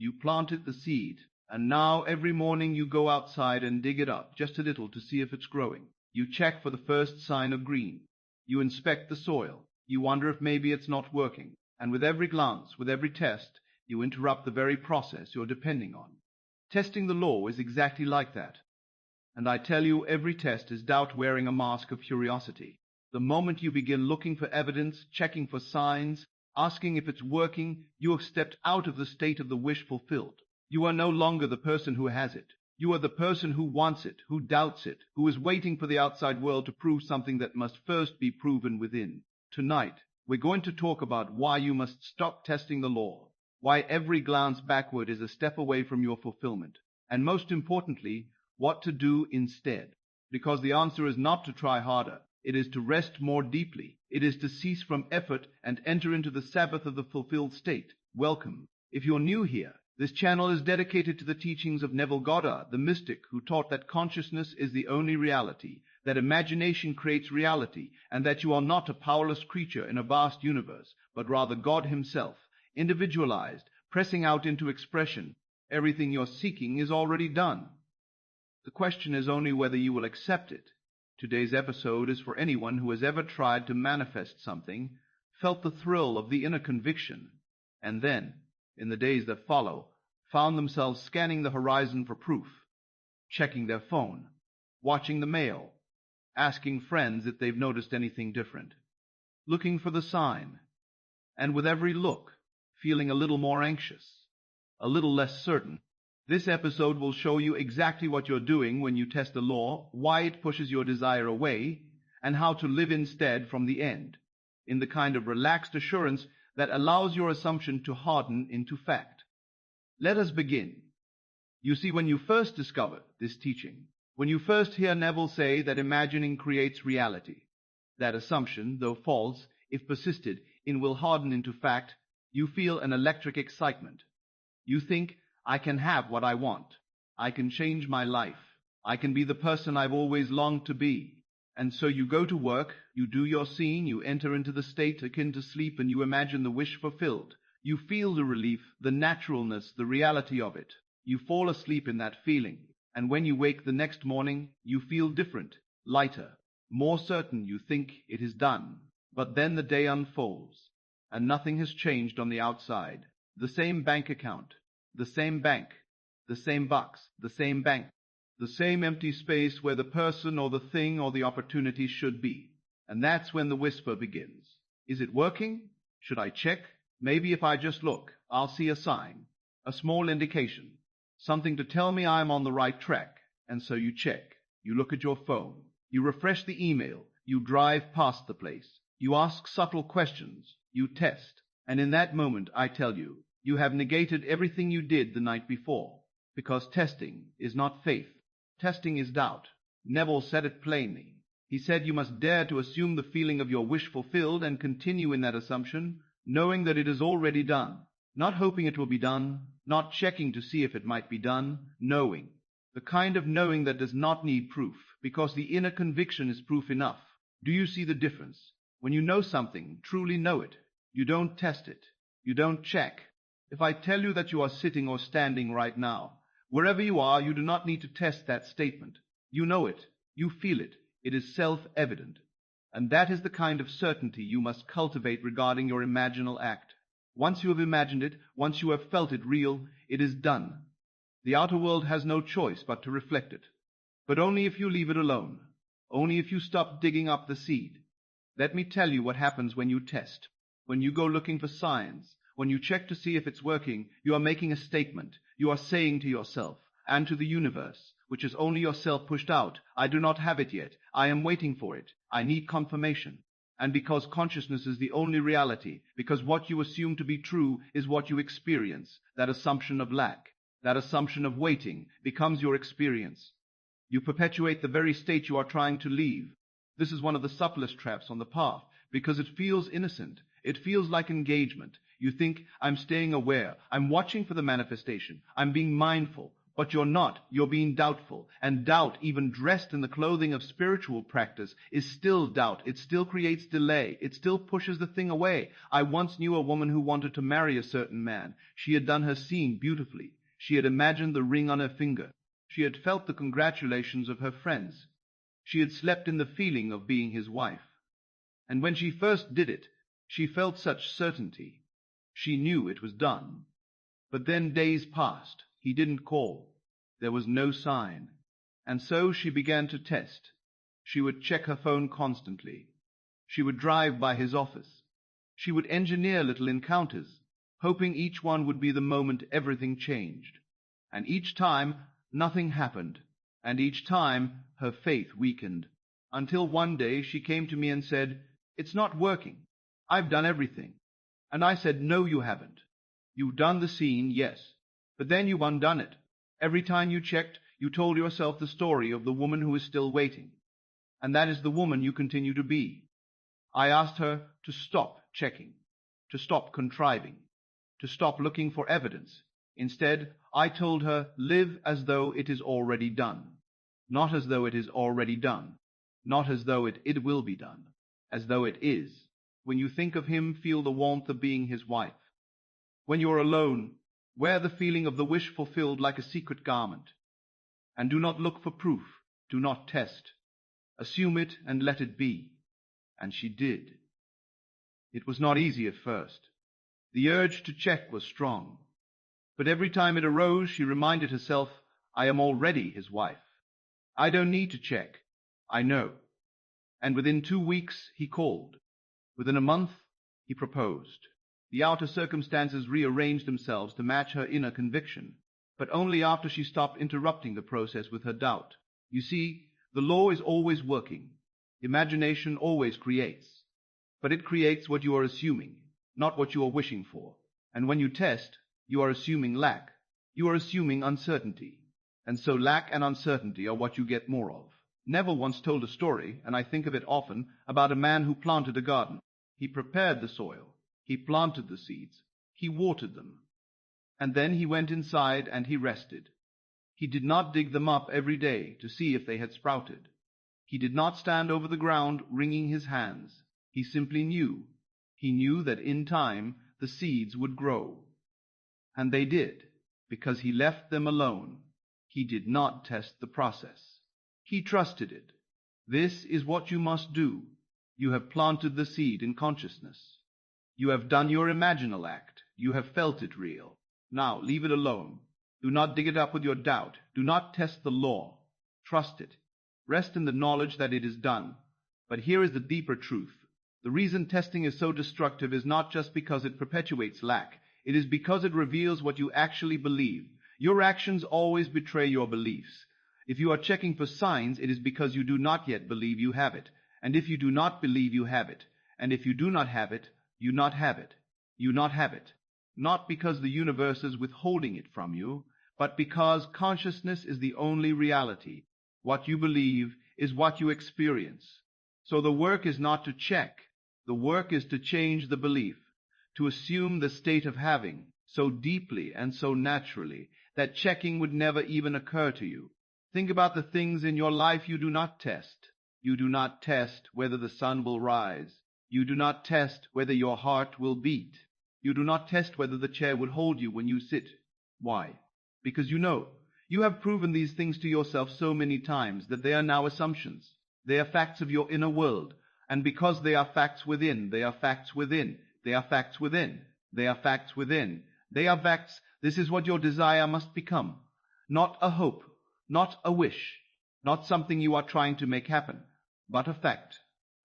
You planted the seed, and now every morning you go outside and dig it up just a little to see if it's growing. You check for the first sign of green. You inspect the soil. You wonder if maybe it's not working. And with every glance, with every test, you interrupt the very process you're depending on. Testing the law is exactly like that. And I tell you, every test is doubt wearing a mask of curiosity. The moment you begin looking for evidence, checking for signs, asking if it's working, you have stepped out of the state of the wish fulfilled. You are no longer the person who has it. You are the person who wants it, who doubts it, who is waiting for the outside world to prove something that must first be proven within. Tonight, we're going to talk about why you must stop testing the law, why every glance backward is a step away from your fulfillment, and most importantly, what to do instead. Because the answer is not to try harder. It is to rest more deeply. It is to cease from effort and enter into the Sabbath of the fulfilled state. Welcome. If you're new here, this channel is dedicated to the teachings of Neville Goddard, the mystic who taught that consciousness is the only reality, that imagination creates reality, and that you are not a powerless creature in a vast universe, but rather God himself, individualized, pressing out into expression. Everything you're seeking is already done. The question is only whether you will accept it. Today's episode is for anyone who has ever tried to manifest something, felt the thrill of the inner conviction, and then, in the days that follow, found themselves scanning the horizon for proof, checking their phone, watching the mail, asking friends if they've noticed anything different, looking for the sign, and with every look, feeling a little more anxious, a little less certain. This episode will show you exactly what you're doing when you test the law, why it pushes your desire away, and how to live instead from the end, in the kind of relaxed assurance that allows your assumption to harden into fact. Let us begin. You see, when you first discover this teaching, when you first hear Neville say that imagining creates reality, that assumption, though false, if persisted in, will harden into fact, you feel an electric excitement. You think, I can have what I want. I can change my life. I can be the person I've always longed to be. And so you go to work, you do your scene, you enter into the state akin to sleep, and you imagine the wish fulfilled. You feel the relief, the naturalness, the reality of it. You fall asleep in that feeling. And when you wake the next morning, you feel different, lighter, more certain you think it is done. But then the day unfolds, and nothing has changed on the outside. The same bank account, the same bank, the same box, the same bank, the same empty space where the person or the thing or the opportunity should be. And that's when the whisper begins. Is it working? Should I check? Maybe if I just look, I'll see a sign, a small indication, something to tell me I'm on the right track. And so you check. You look at your phone. You refresh the email. You drive past the place. You ask subtle questions. You test. And in that moment, I tell you, you have negated everything you did the night before, because testing is not faith. Testing is doubt. Neville said it plainly. He said you must dare to assume the feeling of your wish fulfilled and continue in that assumption, knowing that it is already done, not hoping it will be done, not checking to see if it might be done, knowing. The kind of knowing that does not need proof, because the inner conviction is proof enough. Do you see the difference? When you know something, truly know it, you don't test it. You don't check. If I tell you that you are sitting or standing right now, wherever you are, you do not need to test that statement. You know it. You feel it. It is self-evident. And that is the kind of certainty you must cultivate regarding your imaginal act. Once you have imagined it, once you have felt it real, it is done. The outer world has no choice but to reflect it. But only if you leave it alone. Only if you stop digging up the seed. Let me tell you what happens when you test. When you go looking for signs, when you check to see if it's working, you are making a statement. You are saying to yourself and to the universe, which is only yourself pushed out, I do not have it yet. I am waiting for it. I need confirmation. And because consciousness is the only reality, because what you assume to be true is what you experience, that assumption of lack, that assumption of waiting becomes your experience. You perpetuate the very state you are trying to leave. This is one of the subtlest traps on the path, because it feels innocent. It feels like engagement. You think, I'm staying aware, I'm watching for the manifestation, I'm being mindful. But you're not. You're being doubtful. And doubt, even dressed in the clothing of spiritual practice, is still doubt. It still creates delay. It still pushes the thing away. I once knew a woman who wanted to marry a certain man. She had done her scene beautifully. She had imagined the ring on her finger. She had felt the congratulations of her friends. She had slept in the feeling of being his wife. And when she first did it, she felt such certainty. She knew it was done. But then days passed. He didn't call. There was no sign. And so she began to test. She would check her phone constantly. She would drive by his office. She would engineer little encounters, hoping each one would be the moment everything changed. And each time, nothing happened. And each time, her faith weakened. Until one day she came to me and said, "It's not working. I've done everything." And I said, "No, you haven't. You've done the scene, yes. But then you've undone it. Every time you checked, you told yourself the story of the woman who is still waiting. And that is the woman you continue to be." I asked her to stop checking, to stop contriving, to stop looking for evidence. Instead, I told her, live as though it is already done. Not as though it is already done. Not as though it will be done. As though it is. When you think of him, feel the warmth of being his wife. When you are alone, wear the feeling of the wish fulfilled like a secret garment. And do not look for proof. Do not test. Assume it and let it be. And she did. It was not easy at first. The urge to check was strong. But every time it arose, she reminded herself, I am already his wife. I don't need to check. I know. And within 2 weeks, he called. Within a month, he proposed. The outer circumstances rearranged themselves to match her inner conviction, but only after she stopped interrupting the process with her doubt. You see, the law is always working. Imagination always creates. But it creates what you are assuming, not what you are wishing for. And when you test, you are assuming lack. You are assuming uncertainty. And so lack and uncertainty are what you get more of. Neville once told a story, and I think of it often, about a man who planted a garden. He prepared the soil. He planted the seeds. He watered them. And then he went inside and he rested. He did not dig them up every day to see if they had sprouted. He did not stand over the ground wringing his hands. He simply knew. He knew that in time the seeds would grow. And they did, because he left them alone. He did not test the process. He trusted it. This is what you must do. You have planted the seed in consciousness. You have done your imaginal act. You have felt it real. Now leave it alone. Do not dig it up with your doubt. Do not test the law. Trust it. Rest in the knowledge that it is done. But here is the deeper truth. The reason testing is so destructive is not just because it perpetuates lack. It is because it reveals what you actually believe. Your actions always betray your beliefs. If you are checking for signs, it is because you do not yet believe you have it. And if you do not believe you have it, and if you do not have it, you not have it. You not have it. Not because the universe is withholding it from you, but because consciousness is the only reality. What you believe is what you experience. So the work is not to check. The work is to change the belief, to assume the state of having so deeply and so naturally that checking would never even occur to you. Think about the things in your life you do not test. You do not test whether the sun will rise. You do not test whether your heart will beat. You do not test whether the chair will hold you when you sit. Why? Because you know. You have proven these things to yourself so many times that they are now assumptions. They are facts of your inner world. And because they are facts within, they are facts within. They are facts within. They are facts within. They are facts. This is what your desire must become. Not a hope. Not a wish. Not something you are trying to make happen. But a fact.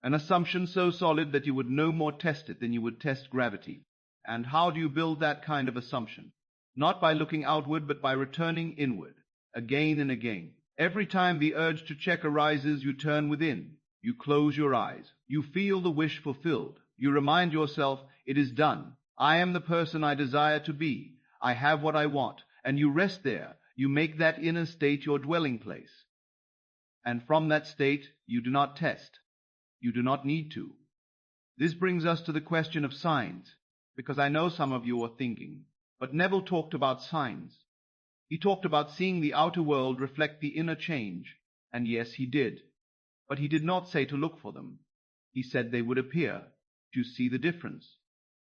An assumption so solid that you would no more test it than you would test gravity. And how do you build that kind of assumption? Not by looking outward, but by returning inward, again and again. Every time the urge to check arises, you turn within. You close your eyes. You feel the wish fulfilled. You remind yourself, it is done. I am the person I desire to be. I have what I want. And you rest there. You make that inner state your dwelling place. And from that state, you do not test. You do not need to. This brings us to the question of signs, because I know some of you are thinking, but Neville talked about signs. He talked about seeing the outer world reflect the inner change, and yes, he did. But he did not say to look for them. He said they would appear. Do you see the difference?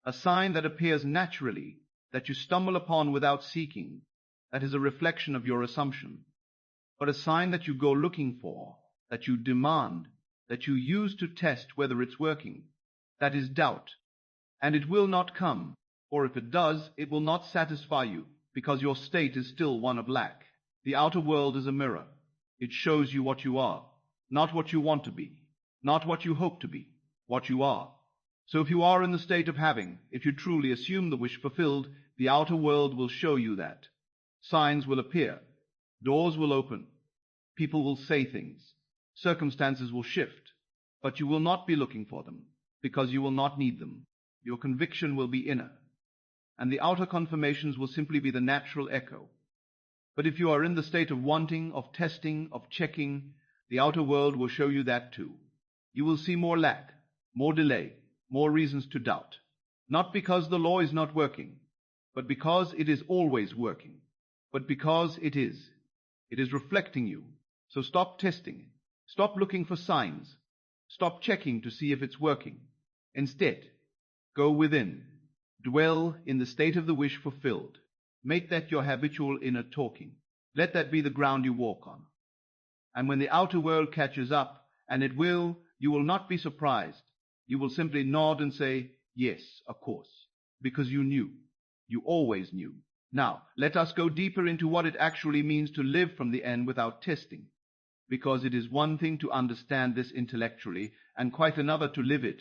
A sign that appears naturally, that you stumble upon without seeking, that is a reflection of your assumption. But a sign that you go looking for, that you demand, that you use to test whether it's working, that is doubt. And it will not come, or if it does, it will not satisfy you, because your state is still one of lack. The outer world is a mirror. It shows you what you are, not what you want to be, not what you hope to be, what you are. So if you are in the state of having, if you truly assume the wish fulfilled, the outer world will show you that. Signs will appear. Doors will open. People will say things. Circumstances will shift. But you will not be looking for them, because you will not need them. Your conviction will be inner. And the outer confirmations will simply be the natural echo. But if you are in the state of wanting, of testing, of checking, the outer world will show you that too. You will see more lack, more delay, more reasons to doubt. Not because the law is not working, but because it is always working. But because it is. It is reflecting you. So stop testing. Stop looking for signs. Stop checking to see if it's working. Instead, go within. Dwell in the state of the wish fulfilled. Make that your habitual inner talking. Let that be the ground you walk on. And when the outer world catches up, and it will, you will not be surprised. You will simply nod and say, yes, of course, because you knew. You always knew. Now, let us go deeper into what it actually means to live from the end without testing, because it is one thing to understand this intellectually and quite another to live it,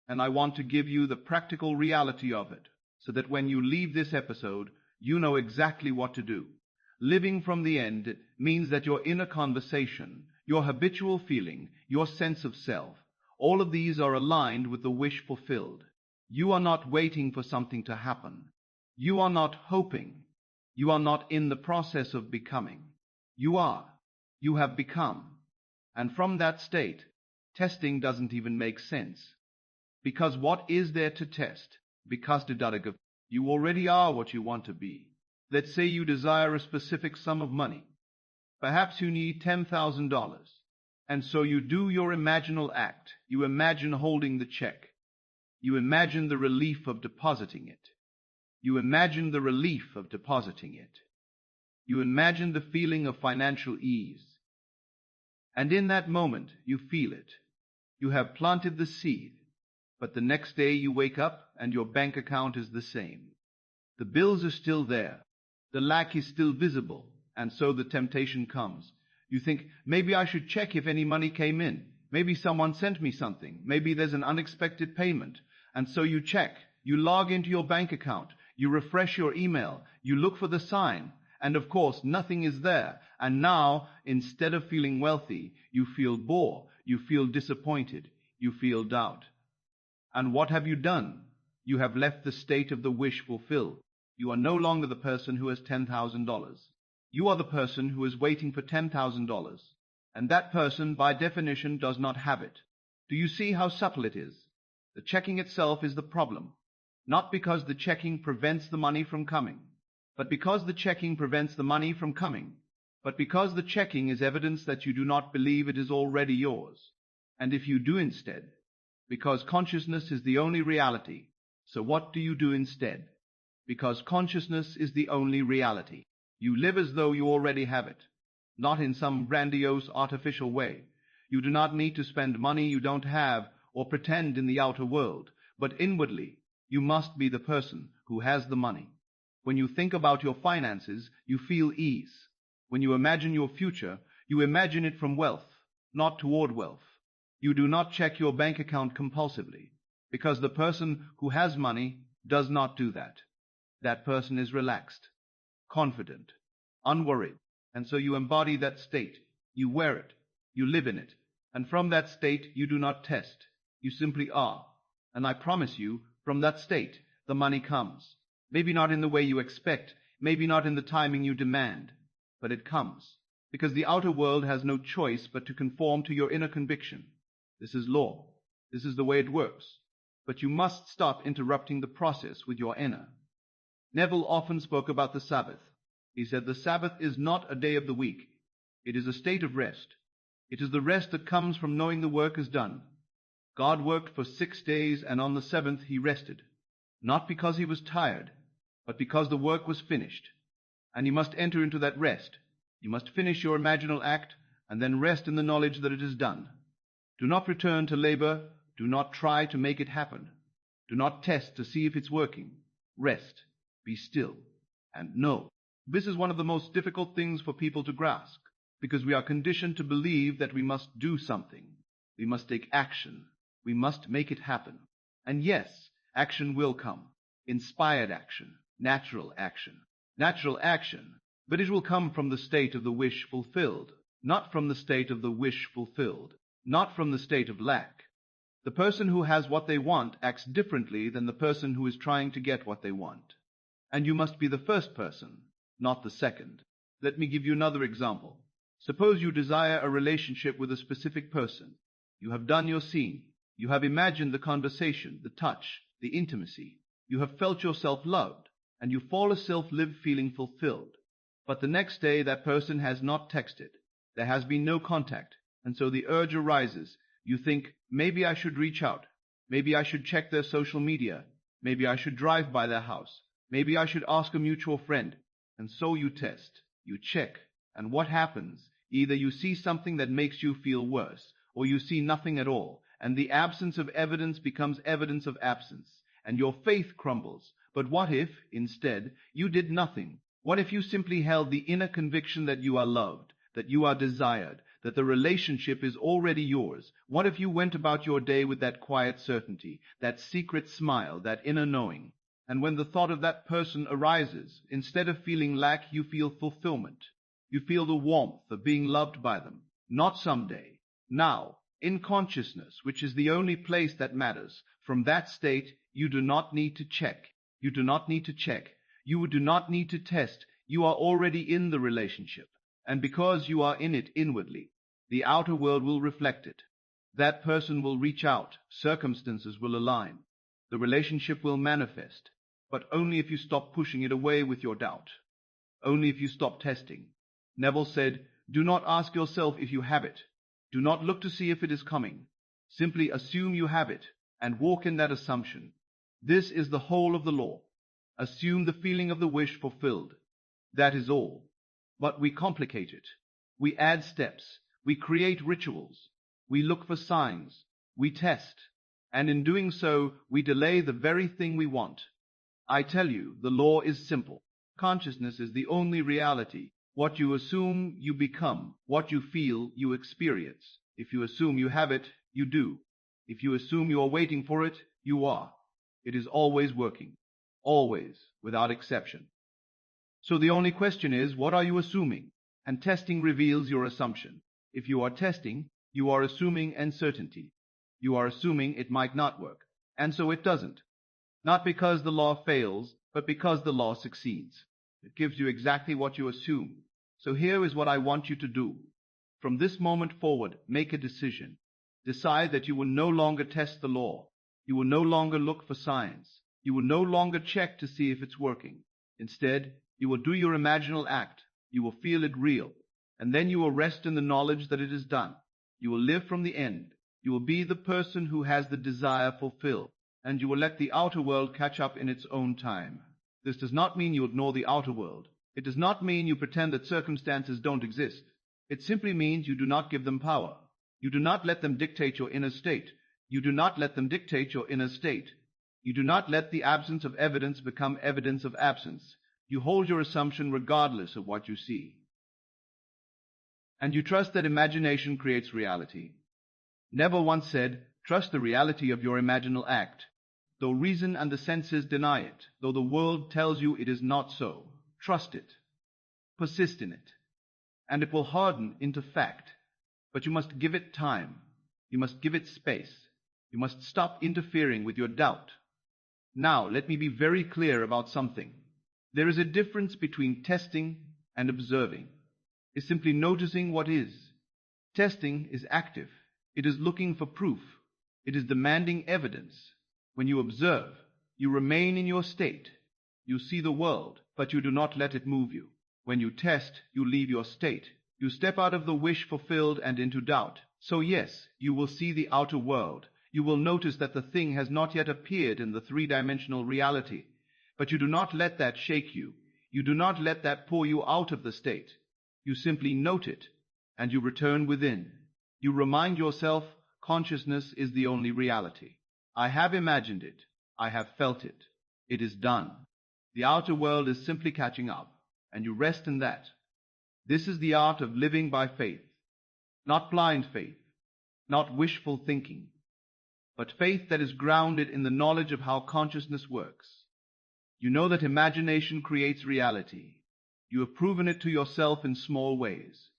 and I want to give you the practical reality of it, so that when you leave this episode, you know exactly what to do. Living from the end means that your inner conversation, your habitual feeling, your sense of self, all of these are aligned with the wish fulfilled. You are not waiting for something to happen. You are not hoping. You are not in the process of becoming. You are. You have become. And from that state, testing doesn't even make sense. Because what is there to test? Because you already are what you want to be. Let's say you desire a specific sum of money. Perhaps you need $10,000. And so you do your imaginal act. You imagine holding the check. You imagine the relief of depositing it. You imagine the relief of depositing it. You imagine the feeling of financial ease. And in that moment, you feel it. You have planted the seed. But the next day you wake up and your bank account is the same. The bills are still there. The lack is still visible. And so the temptation comes. You think, maybe I should check if any money came in. Maybe someone sent me something. Maybe there's an unexpected payment. And so you check. You log into your bank account. You refresh your email. You look for the sign. And of course, nothing is there. And now, instead of feeling wealthy, you feel bored. You feel disappointed. You feel doubt. And what have you done? You have left the state of the wish fulfilled. You are no longer the person who has $10,000. You are the person who is waiting for $10,000. And that person, by definition, does not have it. Do you see how subtle it is? The checking itself is the problem. Not because the checking prevents the money from coming, but because the checking prevents the money from coming, but because the checking is evidence that you do not believe it is already yours. And if you do instead, because consciousness is the only reality, so what do you do instead? Because consciousness is the only reality. You live as though you already have it, not in some grandiose artificial way. You do not need to spend money you don't have or pretend in the outer world, but inwardly, you must be the person who has the money. When you think about your finances, you feel ease. When you imagine your future, you imagine it from wealth, not toward wealth. You do not check your bank account compulsively, because the person who has money does not do that. That person is relaxed, confident, unworried, and so you embody that state. You wear it. You live in it. And from that state, you do not test. You simply are. And I promise you, from that state, the money comes. Maybe not in the way you expect, maybe not in the timing you demand, but it comes, because the outer world has no choice but to conform to your inner conviction. This is law. This is the way it works. But you must stop interrupting the process with your inner. Neville often spoke about the Sabbath. He said, the Sabbath is not a day of the week. It is a state of rest. It is the rest that comes from knowing the work is done. God worked for 6 days, and on the seventh he rested, not because he was tired, but because the work was finished. And you must enter into that rest. You must finish your imaginal act, and then rest in the knowledge that it is done. Do not return to labor. Do not try to make it happen. Do not test to see if it's working. Rest, be still, and know. This is one of the most difficult things for people to grasp, because we are conditioned to believe that we must do something. We must take action. We must make it happen. And yes, action will come. Inspired action, natural action. Natural action, but it will come from the state of the wish fulfilled, not from the state of the wish fulfilled, not from the state of lack. The person who has what they want acts differently than the person who is trying to get what they want. And you must be the first person, not the second. Let me give you another example. Suppose you desire a relationship with a specific person. You have done your scene. You have imagined the conversation, the touch, the intimacy. You have felt yourself loved, and you fall asleep feeling fulfilled. But the next day that person has not texted. There has been no contact, and so the urge arises. You think, maybe I should reach out. Maybe I should check their social media. Maybe I should drive by their house. Maybe I should ask a mutual friend. And so you test, you check, and what happens? Either you see something that makes you feel worse, or you see nothing at all, and the absence of evidence becomes evidence of absence, and your faith crumbles. But what if, instead, you did nothing? What if you simply held the inner conviction that you are loved, that you are desired, that the relationship is already yours? What if you went about your day with that quiet certainty, that secret smile, that inner knowing? And when the thought of that person arises, instead of feeling lack, you feel fulfillment. You feel the warmth of being loved by them. Not someday. Now, in consciousness, which is the only place that matters. From that state, you do not need to check. You do not need to check. You do not need to test. You are already in the relationship. And because you are in it inwardly, the outer world will reflect it. That person will reach out. Circumstances will align. The relationship will manifest. But only if you stop pushing it away with your doubt. Only if you stop testing. Neville said, do not ask yourself if you have it. Do not look to see if it is coming. Simply assume you have it and walk in that assumption. This is the whole of the law. Assume the feeling of the wish fulfilled. That is all. But we complicate it. We add steps. We create rituals. We look for signs. We test. And in doing so, we delay the very thing we want. I tell you, the law is simple. Consciousness is the only reality. What you assume, you become. What you feel, you experience. If you assume you have it, you do. If you assume you are waiting for it, you are. It is always working. Always, without exception. So the only question is, what are you assuming? And testing reveals your assumption. If you are testing, you are assuming uncertainty. You are assuming it might not work. And so it doesn't. Not because the law fails, but because the law succeeds. It gives you exactly what you assume. So here is what I want you to do. From this moment forward, make a decision. Decide that you will no longer test the law. You will no longer look for signs. You will no longer check to see if it's working. Instead, you will do your imaginal act. You will feel it real. And then you will rest in the knowledge that it is done. You will live from the end. You will be the person who has the desire fulfilled. And you will let the outer world catch up in its own time. This does not mean you ignore the outer world. It does not mean you pretend that circumstances don't exist. It simply means you do not give them power. You do not let them dictate your inner state. You do not let them dictate your inner state. You do not let the absence of evidence become evidence of absence. You hold your assumption regardless of what you see. And you trust that imagination creates reality. Neville once said, trust the reality of your imaginal act. Though reason and the senses deny it, though the world tells you it is not so, trust it. Persist in it. And it will harden into fact. But you must give it time. You must give it space. You must stop interfering with your doubt. Now, let me be very clear about something. There is a difference between testing and observing. It's simply noticing what is. Testing is active. It is looking for proof. It is demanding evidence. When you observe, you remain in your state. You see the world, but you do not let it move you. When you test, you leave your state. You step out of the wish fulfilled and into doubt. So yes, you will see the outer world. You will notice that the thing has not yet appeared in the three-dimensional reality. But you do not let that shake you. You do not let that pull you out of the state. You simply note it, and you return within. You remind yourself, consciousness is the only reality. I have imagined it. I have felt it. It is done. The outer world is simply catching up, and you rest in that. This is the art of living by faith. Not blind faith, not wishful thinking, but faith that is grounded in the knowledge of how consciousness works. You know that imagination creates reality. You have proven it to yourself in small ways.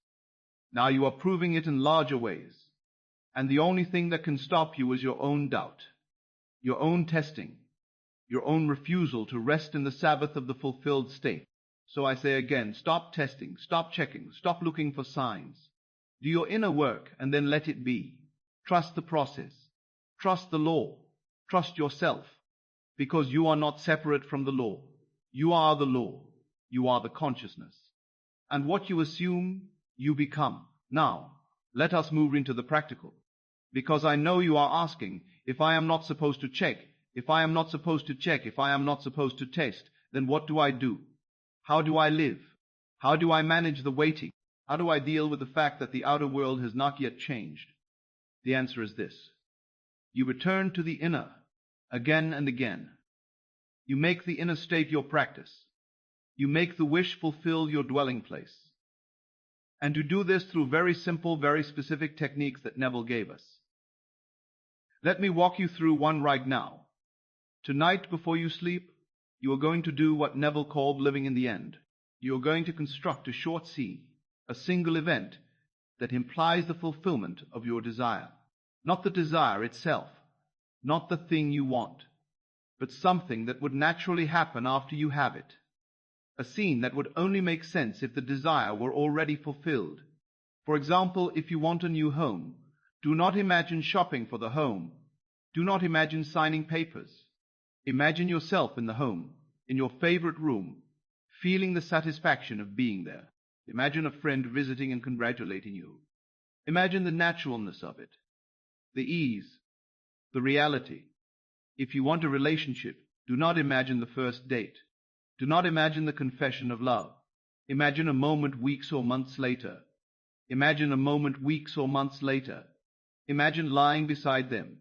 Now you are proving it in larger ways. And the only thing that can stop you is your own doubt, your own testing, your own refusal to rest in the Sabbath of the fulfilled state. So I say again, stop testing, stop checking, stop looking for signs. Do your inner work and then let it be. Trust the process. Trust the law. Trust yourself. Because you are not separate from the law. You are the law. You are the consciousness. And what you assume, you become. Now, let us move into the practical. Because I know you are asking, if I am not supposed to check, if I am not supposed to check, if I am not supposed to test, then what do I do? How do I live? How do I manage the waiting? How do I deal with the fact that the outer world has not yet changed? The answer is this. You return to the inner again and again. You make the inner state your practice. You make the wish fulfill your dwelling place. And you do this through very simple, very specific techniques that Neville gave us. Let me walk you through one right now. Tonight, before you sleep, you are going to do what Neville called living in the end. You are going to construct a short scene, a single event that implies the fulfillment of your desire. Not the desire itself, not the thing you want, but something that would naturally happen after you have it. A scene that would only make sense if the desire were already fulfilled. For example, if you want a new home, do not imagine shopping for the home. Do not imagine signing papers. Imagine yourself in the home, in your favorite room, feeling the satisfaction of being there. Imagine a friend visiting and congratulating you. Imagine the naturalness of it, the ease, the reality. If you want a relationship, do not imagine the first date. Do not imagine the confession of love. Imagine a moment weeks or months later. Imagine a moment weeks or months later. Imagine lying beside them,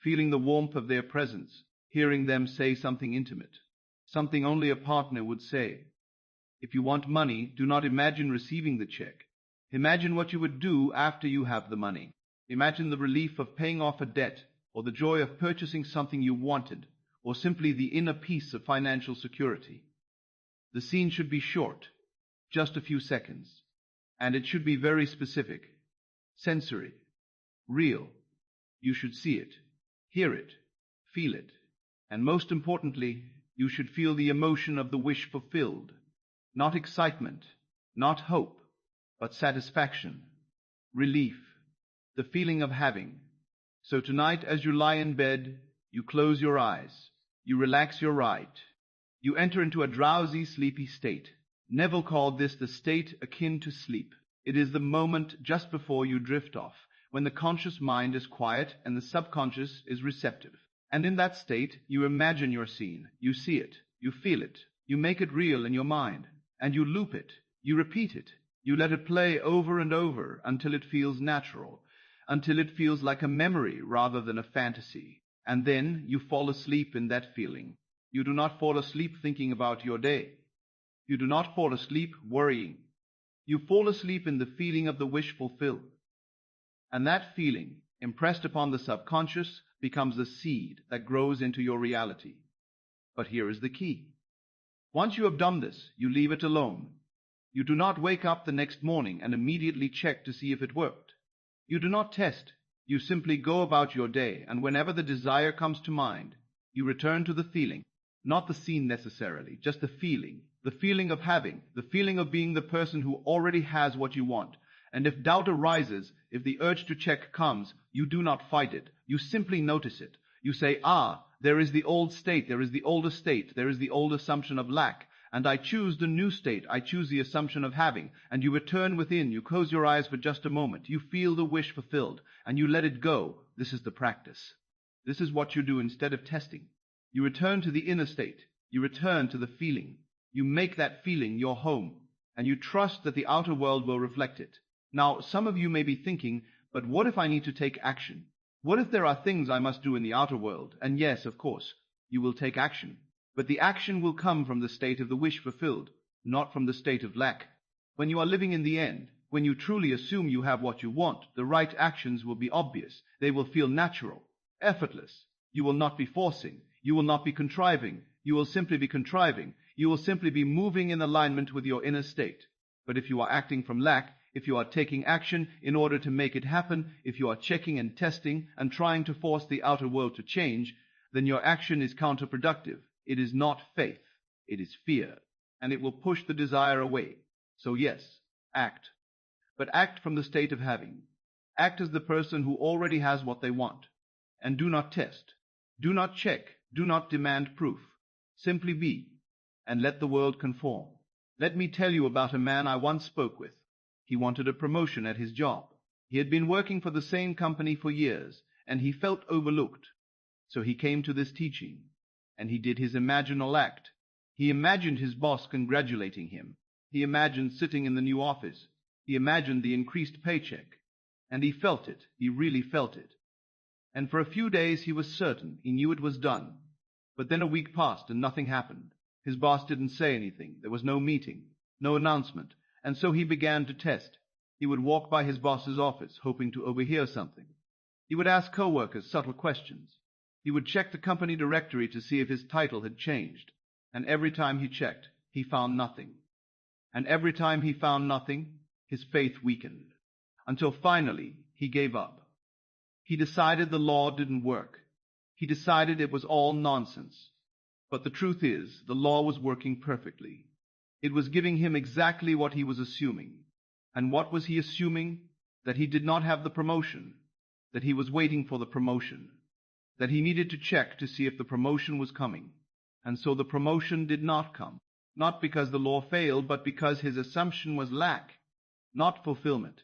feeling the warmth of their presence, hearing them say something intimate, something only a partner would say. If you want money, do not imagine receiving the check. Imagine what you would do after you have the money. Imagine the relief of paying off a debt, or the joy of purchasing something you wanted, or simply the inner peace of financial security. The scene should be short, just a few seconds, and it should be very specific, sensory, real. You should see it, hear it, feel it, and most importantly, you should feel the emotion of the wish fulfilled. Not excitement, not hope, but satisfaction, relief, the feeling of having. So tonight, as you lie in bed, you close your eyes, you relax your right, you enter into a drowsy, sleepy state. Neville called this the state akin to sleep. It is the moment just before you drift off, when the conscious mind is quiet and the subconscious is receptive. And in that state, you imagine your scene, you see it, you feel it, you make it real in your mind, and you loop it, you repeat it, you let it play over and over until it feels natural, until it feels like a memory rather than a fantasy. And then you fall asleep in that feeling. You do not fall asleep thinking about your day. You do not fall asleep worrying. You fall asleep in the feeling of the wish fulfilled. And that feeling, impressed upon the subconscious, becomes the seed that grows into your reality. But here is the key. Once you have done this, you leave it alone. You do not wake up the next morning and immediately check to see if it worked. You do not test. You simply go about your day, and whenever the desire comes to mind, you return to the feeling, not the scene necessarily, just the feeling of having, the feeling of being the person who already has what you want. And if doubt arises, if the urge to check comes, you do not fight it. You simply notice it. You say, there is the old state, there is the old state, there is the old assumption of lack, And I choose the new state. I choose the assumption of having. And you return within. You close your eyes for just a moment. You feel the wish fulfilled. And you let it go. This is the practice. This is what you do instead of testing. You return to the inner state. You return to the feeling. You make that feeling your home. And you trust that the outer world will reflect it. Now, some of you may be thinking, but what if I need to take action? What if there are things I must do in the outer world? And yes, of course, you will take action. But the action will come from the state of the wish fulfilled, not from the state of lack. When you are living in the end, when you truly assume you have what you want, the right actions will be obvious. They will feel natural, effortless. You will not be forcing. You will not be contriving. You will simply be contriving. You will simply be moving in alignment with your inner state. But if you are acting from lack, if you are taking action in order to make it happen, if you are checking and testing and trying to force the outer world to change, then your action is counterproductive. It is not faith, it is fear, and it will push the desire away. So yes, act. But act from the state of having. Act as the person who already has what they want. And do not test. Do not check. Do not demand proof. Simply be, and let the world conform. Let me tell you about a man I once spoke with. He wanted a promotion at his job. He had been working for the same company for years, and he felt overlooked. So he came to this teaching. And he did his imaginal act. He imagined his boss congratulating him. He imagined sitting in the new office. He imagined the increased paycheck. And he felt it. He really felt it. And for a few days he was certain. He knew it was done. But then a week passed and nothing happened. His boss didn't say anything. There was no meeting, no announcement. And so he began to test. He would walk by his boss's office, hoping to overhear something. He would ask co-workers subtle questions. He would check the company directory to see if his title had changed. And every time he checked, he found nothing. And every time he found nothing, his faith weakened. Until finally, he gave up. He decided the law didn't work. He decided it was all nonsense. But the truth is, the law was working perfectly. It was giving him exactly what he was assuming. And what was he assuming? That he did not have the promotion. That he was waiting for the promotion. That he needed to check to see if the promotion was coming. And so the promotion did not come. Not because the law failed, but because his assumption was lack, not fulfillment.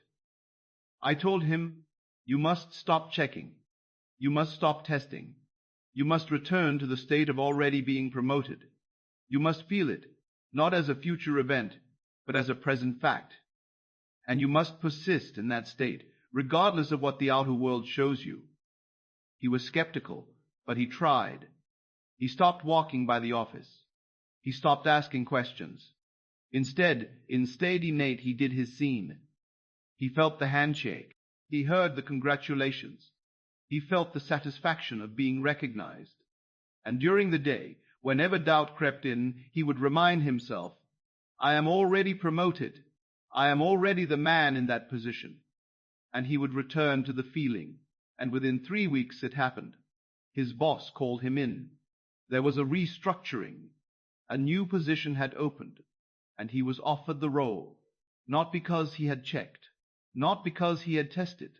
I told him, you must stop checking. You must stop testing. You must return to the state of already being promoted. You must feel it, not as a future event, but as a present fact. And you must persist in that state, regardless of what the outer world shows you. He was skeptical, but he tried. He stopped walking by the office. He stopped asking questions. Instead, in steady Nate, he did his scene. He felt the handshake. He heard the congratulations. He felt the satisfaction of being recognized. And during the day, whenever doubt crept in, he would remind himself, I am already promoted. I am already the man in that position. And he would return to the feeling. And within 3 weeks it happened. His boss called him in. There was a restructuring. A new position had opened, and he was offered the role, not because he had checked, not because he had tested,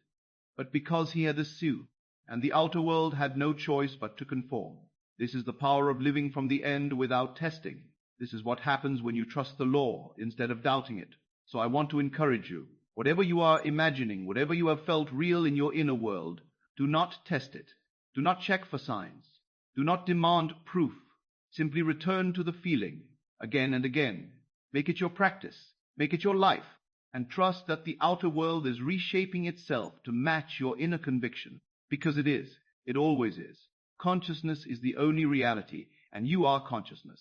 but because he had assumed, and the outer world had no choice but to conform. This is the power of living from the end without testing. This is what happens when you trust the law instead of doubting it. So I want to encourage you, whatever you are imagining, whatever you have felt real in your inner world, do not test it. Do not check for signs. Do not demand proof. Simply return to the feeling again and again. Make it your practice. Make it your life. And trust that the outer world is reshaping itself to match your inner conviction. Because it is. It always is. Consciousness is the only reality, and you are consciousness.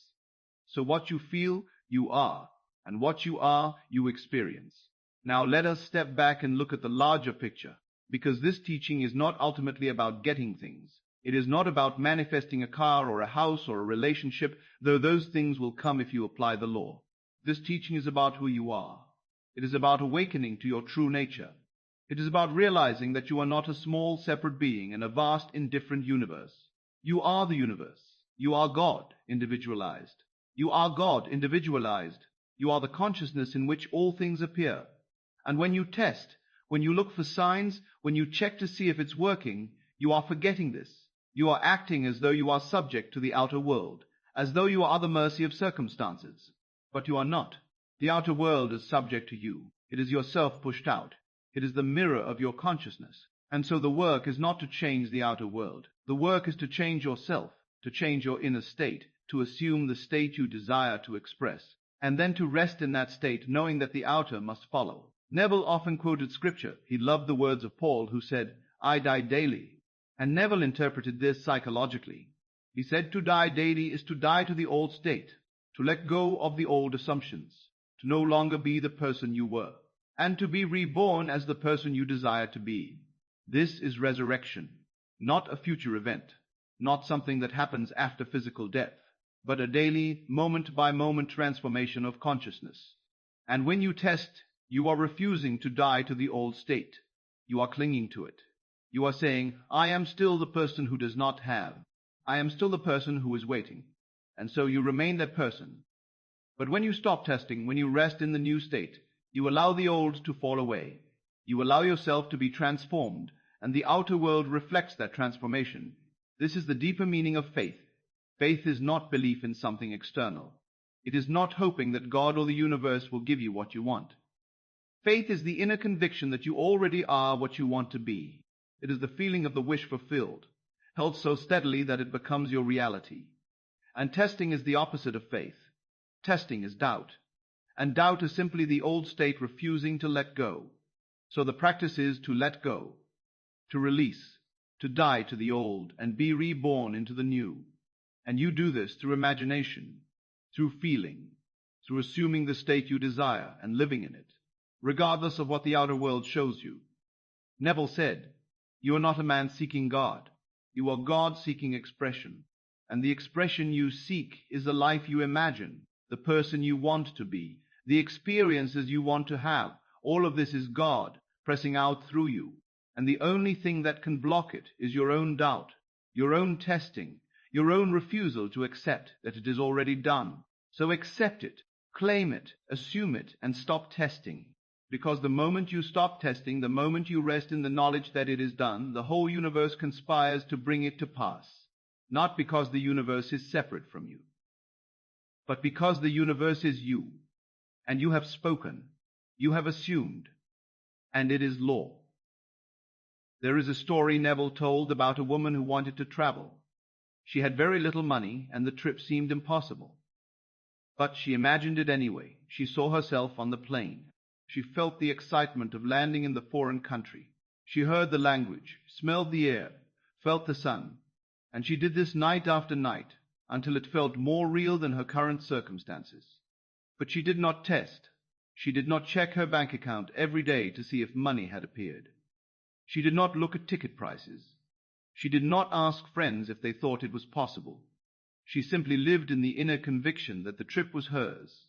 So what you feel, you are. And what you are, you experience. Now let us step back and look at the larger picture. Because this teaching is not ultimately about getting things. It is not about manifesting a car or a house or a relationship, though those things will come if you apply the law. This teaching is about who you are. It is about awakening to your true nature. It is about realizing that you are not a small separate being in a vast indifferent universe. You are the universe. You are God individualized. You are God individualized. You are the consciousness in which all things appear. And when you test, when you look for signs, when you check to see if it's working, you are forgetting this. You are acting as though you are subject to the outer world, as though you are at the mercy of circumstances. But you are not. The outer world is subject to you. It is yourself pushed out. It is the mirror of your consciousness. And so the work is not to change the outer world. The work is to change yourself, to change your inner state, to assume the state you desire to express, and then to rest in that state, knowing that the outer must follow. Neville often quoted scripture. He loved the words of Paul, who said, "I die daily." And Neville interpreted this psychologically. He said to die daily is to die to the old state, to let go of the old assumptions, to no longer be the person you were, and to be reborn as the person you desire to be. This is resurrection, not a future event, not something that happens after physical death, but a daily, moment-by-moment transformation of consciousness. And when you test, you are refusing to die to the old state. You are clinging to it. You are saying, "I am still the person who does not have. I am still the person who is waiting." And so you remain that person. But when you stop testing, when you rest in the new state, you allow the old to fall away. You allow yourself to be transformed, and the outer world reflects that transformation. This is the deeper meaning of faith. Faith is not belief in something external. It is not hoping that God or the universe will give you what you want. Faith is the inner conviction that you already are what you want to be. It is the feeling of the wish fulfilled, held so steadily that it becomes your reality. And testing is the opposite of faith. Testing is doubt. And doubt is simply the old state refusing to let go. So the practice is to let go, to release, to die to the old and be reborn into the new. And you do this through imagination, through feeling, through assuming the state you desire and living in it, regardless of what the outer world shows you. Neville said, "You are not a man seeking God. You are God seeking expression. And the expression you seek is the life you imagine, the person you want to be, the experiences you want to have. All of this is God pressing out through you. And the only thing that can block it is your own doubt, your own testing, your own refusal to accept that it is already done. So accept it, claim it, assume it, and stop testing. Because the moment you stop testing, the moment you rest in the knowledge that it is done, the whole universe conspires to bring it to pass. Not because the universe is separate from you, but because the universe is you, and you have spoken, you have assumed, and it is law. There is a story Neville told about a woman who wanted to travel. She had very little money, and the trip seemed impossible. But she imagined it anyway. She saw herself on the plane. She felt the excitement of landing in the foreign country. She heard the language, smelled the air, felt the sun, and she did this night after night until it felt more real than her current circumstances. But she did not test. She did not check her bank account every day to see if money had appeared. She did not look at ticket prices. She did not ask friends if they thought it was possible. She simply lived in the inner conviction that the trip was hers.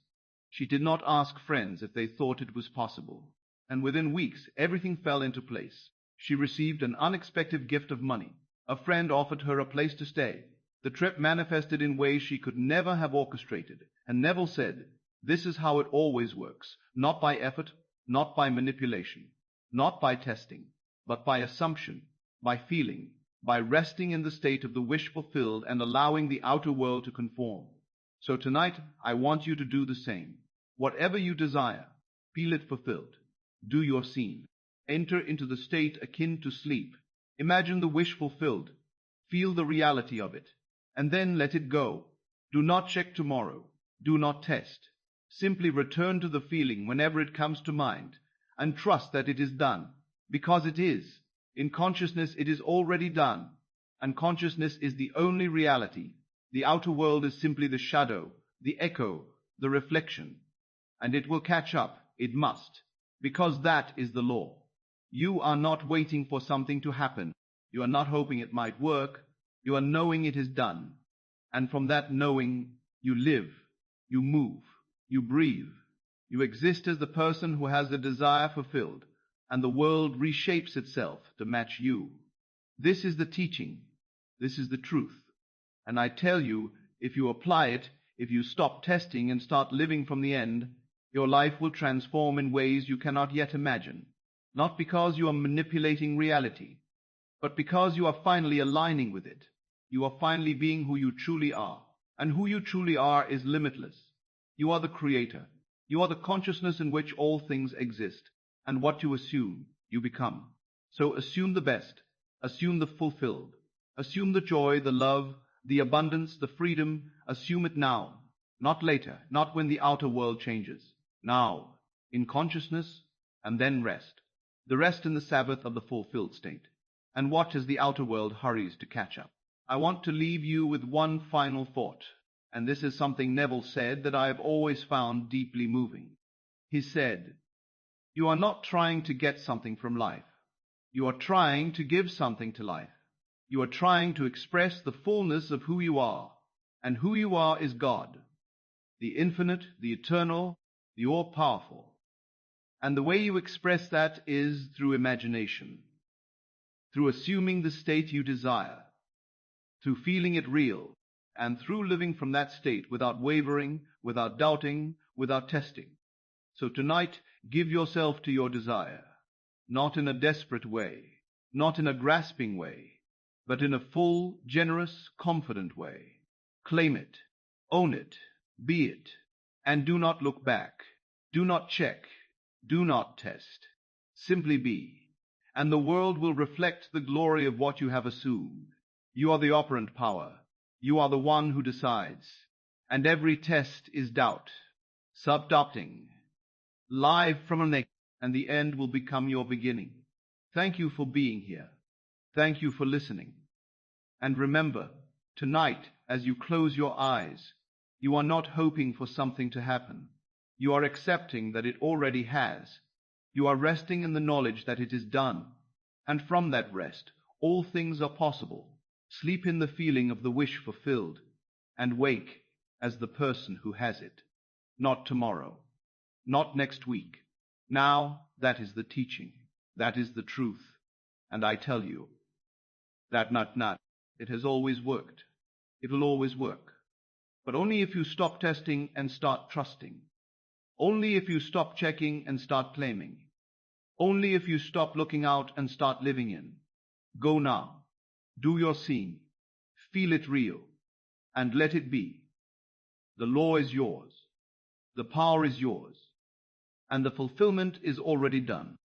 She did not ask friends if they thought it was possible. And within weeks, everything fell into place. She received an unexpected gift of money. A friend offered her a place to stay. The trip manifested in ways she could never have orchestrated. And Neville said, "This is how it always works, not by effort, not by manipulation, not by testing, but by assumption, by feeling, by resting in the state of the wish fulfilled and allowing the outer world to conform." So tonight, I want you to do the same. Whatever you desire, feel it fulfilled. Do your scene. Enter into the state akin to sleep. Imagine the wish fulfilled. Feel the reality of it. And then let it go. Do not check tomorrow. Do not test. Simply return to the feeling whenever it comes to mind, and trust that it is done, because it is. In consciousness, it is already done, and consciousness is the only reality. The outer world is simply the shadow, the echo, the reflection. And it will catch up. It must, because that is the law. You are not waiting for something to happen. You are not hoping it might work. You are knowing it is done. And from that knowing, you live, you move, you breathe. You exist as the person who has the desire fulfilled, and the world reshapes itself to match you. This is the teaching. This is the truth. And I tell you, if you apply it, if you stop testing and start living from the end, your life will transform in ways you cannot yet imagine. Not because you are manipulating reality, but because you are finally aligning with it. You are finally being who you truly are. And who you truly are is limitless. You are the creator. You are the consciousness in which all things exist, and what you assume, you become. So assume the best, assume the fulfilled, assume the joy, the love, the abundance, the freedom, assume it now, not later, not when the outer world changes. Now, in consciousness, and then rest. The rest in the Sabbath of the fulfilled state, and watch as the outer world hurries to catch up. I want to leave you with one final thought, and this is something Neville said that I have always found deeply moving. He said, "You are not trying to get something from life. You are trying to give something to life. You are trying to express the fullness of who you are, and who you are is God, the infinite, the eternal, the all-powerful. And the way you express that is through imagination, through assuming the state you desire, through feeling it real, and through living from that state without wavering, without doubting, without testing. So tonight, give yourself to your desire, not in a desperate way, not in a grasping way, but in a full, generous, confident way. Claim it, own it, be it, and do not look back. Do not check. Do not test. Simply be, and the world will reflect the glory of what you have assumed. You are the operant power. You are the one who decides, and every test is doubt, subdoubting, live from a neck, and the end will become your beginning. Thank you for being here. Thank you for listening. And remember, tonight, as you close your eyes, you are not hoping for something to happen. You are accepting that it already has. You are resting in the knowledge that it is done. And from that rest, all things are possible. Sleep in the feeling of the wish fulfilled, and wake as the person who has it. Not tomorrow, not next week. Now, that is the teaching. That is the truth. And I tell you, that it has always worked. It will always work. But only if you stop testing and start trusting. Only if you stop checking and start claiming. Only if you stop looking out and start living in. Go now. Do your seeing. Feel it real. And let it be. The law is yours. The power is yours. And the fulfillment is already done.